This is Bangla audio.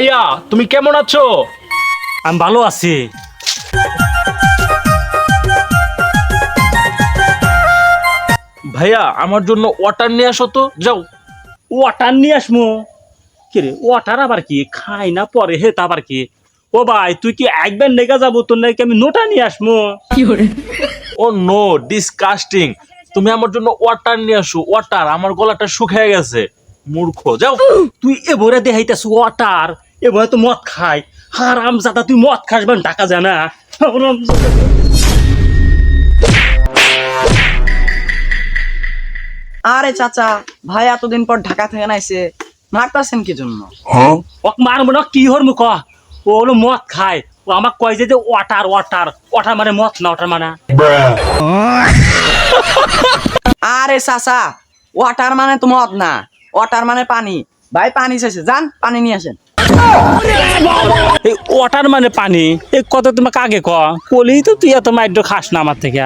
ভাইয়া তুমি কেমন আছো? আমি ভালো আছি। ভাইয়া আমার জন্য ওয়াটার নিয়ে আসো তো, যাও। ওয়াটার নিয়ে আসমু? কি রে, ওয়াটার আবার কি? খাই না পরে হেত আবার কি? ও ভাই, তুই কি একবার নেগা যাবো, তোর নাকি আমি নোটা নিয়ে আসমু? ও নো, ডিসকাস্টিং। তুমি আমার জন্য ওয়াটার নিয়ে আসো, ওয়াটার। আমার গলাটা শুকিয়ে গেছে। মূর্খ, যাও। তুই এবারে দেখাইতেছ ওয়াটার? এবারে তো মদ খাই। হারাম জাদা, তুই মদ খাস বান টাকা জানা। আরে চাচা, ভাই এতদিন পর ঢাকা থেকে নাইছে, মারতাছেন কি জন্য? ওক মারবো না, কি হর মুখ? ও হলো মদ খায়। ও আমাকে কয় যে ওয়াটার ওয়াটার ওয়াটার মানে মদ না, ওয়াটার মানে। আরে চাচা, ওয়াটার মানে তো মদ না, ওয়াটার মানে পানি। ভাই পানি চাইছে, যান পানি নিয়ে আসেন। এই ওয়াটার মানে পানি, এই কত তোমাকে আগে কলেই তো তুই এত মাইড খাস না আমার থেকে।